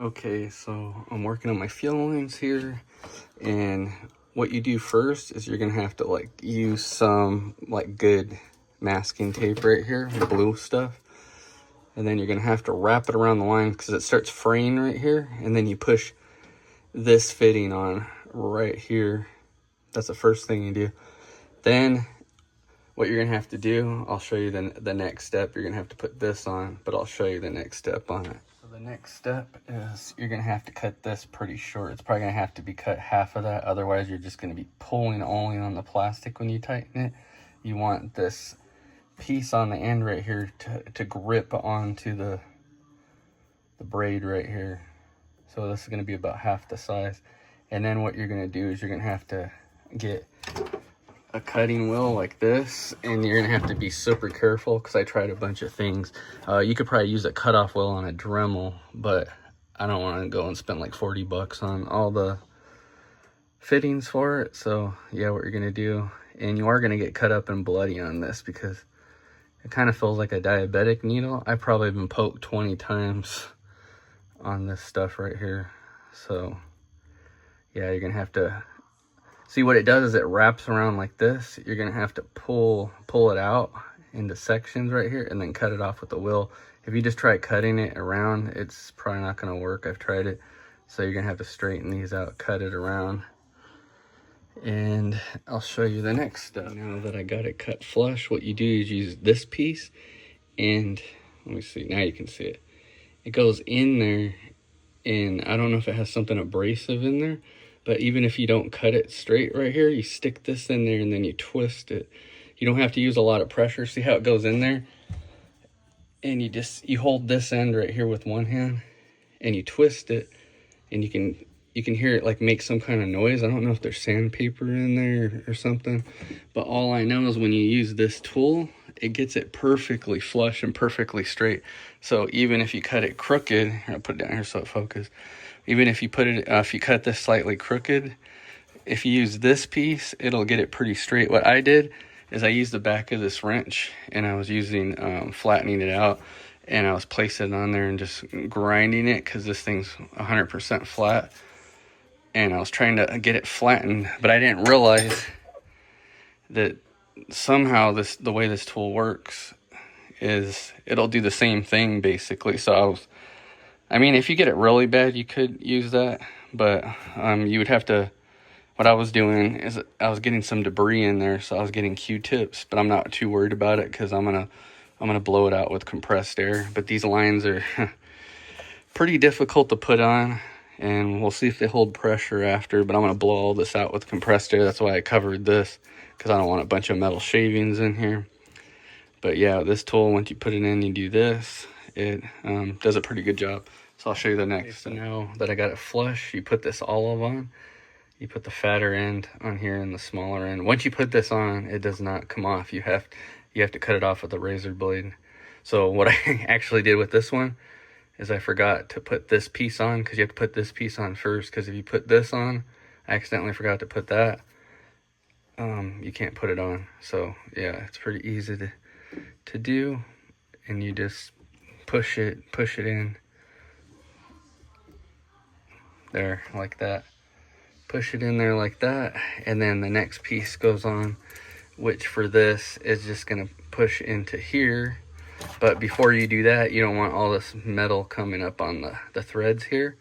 Okay, so I'm working on my fuel lines here, and what you do first is you're gonna have to like use some like good masking tape right here, the blue stuff, and then you're gonna have to wrap it around the line because it starts fraying right here, and then you push this fitting on right here. That's the first thing you do. Then what you're gonna have to do, I'll show you the next step. You're gonna have to put this on, but I'll show you the next step on it. So the next step is you're gonna have to cut this pretty short. It's probably gonna have to be cut half of that, otherwise you're just gonna be pulling only on the plastic when you tighten it. You want this piece on the end right here to grip onto the braid right here. So this is gonna be about half the size. And then what you're gonna do is you're gonna have to get a cutting wheel like this, and you're gonna have to be super careful because I tried a bunch of things. You could probably use a cutoff wheel on a Dremel, but I don't want to go and spend like 40 bucks on all the fittings for it. So yeah, what you're gonna do, and you are gonna get cut up and bloody on this because it kind of feels like a diabetic needle. I've probably been poked 20 times on this stuff right here. So yeah, you're gonna have to see what it does is it wraps around like this. You're gonna have to pull it out into sections right here and then cut it off with the wheel. If you just try cutting it around, it's probably not gonna work. I've tried it. So you're gonna have to straighten these out, cut it around. And I'll show you the next step. Now that I got it cut flush, what you do is use this piece, and let me see, now you can see it. It goes in there, and I don't know if it has something abrasive in there, but even if you don't cut it straight right here, you stick this in there and then you twist it. You don't have to use a lot of pressure. See how it goes in there? And you hold this end right here with one hand and you twist it, and you can hear it like make some kind of noise. I don't know if there's sandpaper in there or something, but all I know is when you use this tool, it gets it perfectly flush and perfectly straight. So even if you cut it crooked, I'll put it down here so it focuses. Even if you if you cut this slightly crooked, if you use this piece, it'll get it pretty straight. What I did is I used the back of this wrench, and I was using flattening it out, and I was placing it on there and just grinding it because this thing's 100% flat. And I was trying to get it flattened, but I didn't realize that somehow the way this tool works is it'll do the same thing basically. So I mean, if you get it really bad, you could use that, but you would have to. What I was doing is I was getting some debris in there, so I was getting Q-tips, but I'm not too worried about it because I'm gonna blow it out with compressed air. But these lines are pretty difficult to put on, and we'll see if they hold pressure after. But I'm gonna blow all this out with compressed air. That's why I covered this, because I don't want a bunch of metal shavings in here. But yeah, this tool, once you put it in, you do this. It does a pretty good job. So I'll show you the next. So now that I got it flush, you put this olive on. You put the fatter end on here and the smaller end. Once you put this on, it does not come off. You have to cut it off with a razor blade. So what I actually did with this one is I forgot to put this piece on, because you have to put this piece on first, because if you put this on, I accidentally forgot to put that, you can't put it on. So yeah, it's pretty easy to do, and you just push it in there like that. Push it in there like that, and then the next piece goes on, which for this is just gonna push into here. But before you do that, you don't want all this metal coming up on the threads here,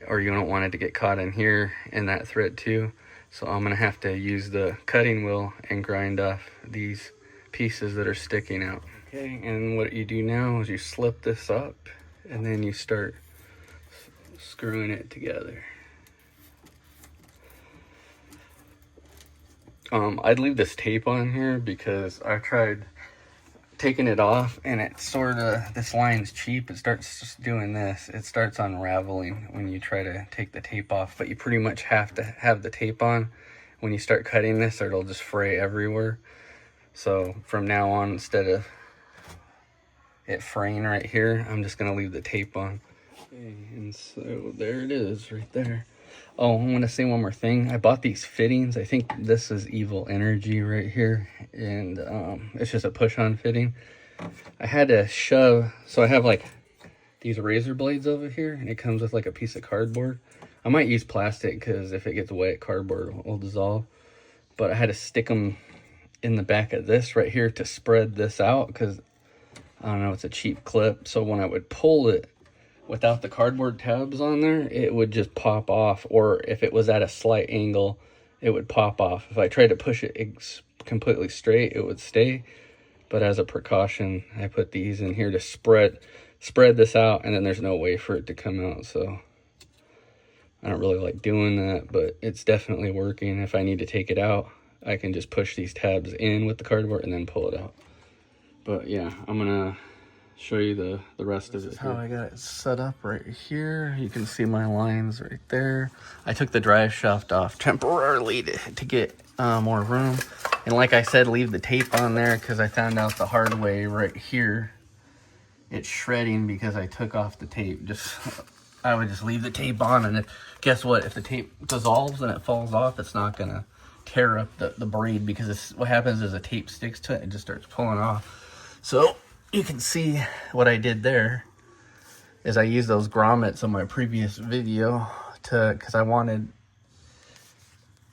or you don't want it to get caught in here in that thread too. So I'm gonna have to use the cutting wheel and grind off these pieces that are sticking out. Okay, and what you do now is you slip this up, and then you start screwing it together. I'd leave this tape on here because I tried taking it off, and it this line's cheap. It starts just doing this. It starts unraveling when you try to take the tape off, but you pretty much have to have the tape on when you start cutting this, or it'll just fray everywhere. So from now on, instead of it fraying right here, I'm just gonna leave the tape on. Okay, and so there it is right there. Oh, I want to say one more thing. I bought these fittings. I think this is Evil Energy right here, and it's just a push-on fitting. I had to shove, so I have like these razor blades over here, and it comes with like a piece of cardboard. I might use plastic because if it gets wet, cardboard will dissolve. But I had to stick them in the back of this right here to spread this out because, I don't know, it's a cheap clip. So when I would pull it without the cardboard tabs on there, it would just pop off. Or if it was at a slight angle, it would pop off. If I tried to push it completely straight, it would stay. But as a precaution, I put these in here to spread this out, and then there's no way for it to come out. So I don't really like doing that, but it's definitely working. If I need to take it out, I can just push these tabs in with the cardboard and then pull it out. But yeah, I'm gonna show you the rest of it. This is how I got it set up right here. You can see my lines right there. I took the drive shaft off temporarily to get more room. And like I said, leave the tape on there because I found out the hard way right here. It's shredding because I took off the tape. I would just leave the tape on, and guess what? If the tape dissolves and it falls off, it's not gonna tear up the braid, because what happens is the tape sticks to it and just starts pulling off. So you can see what I did there is I used those grommets on my previous video because I wanted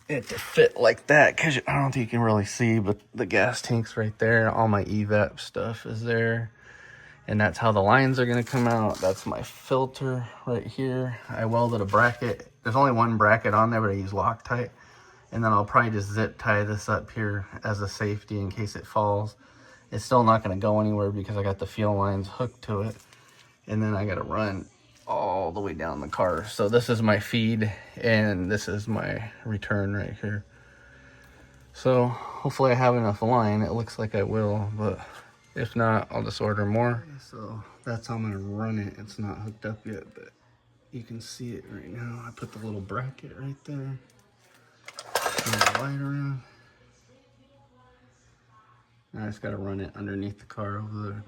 it to fit like that, because I don't think you can really see, but the gas tank's right there. All my evap stuff is there, and that's how the lines are going to come out. That's my filter right here. I welded a bracket. There's only one bracket on there, but I use Loctite. And then I'll probably just zip tie this up here as a safety in case it falls. It's still not going to go anywhere because I got the fuel lines hooked to it. And then I got to run all the way down the car. So this is my feed, and this is my return right here. So hopefully I have enough line. It looks like I will, but if not, I'll just order more. So that's how I'm going to run it. It's not hooked up yet, but you can see it right now. I put the little bracket right there. Turn the light around. I just got to run it underneath the car over there.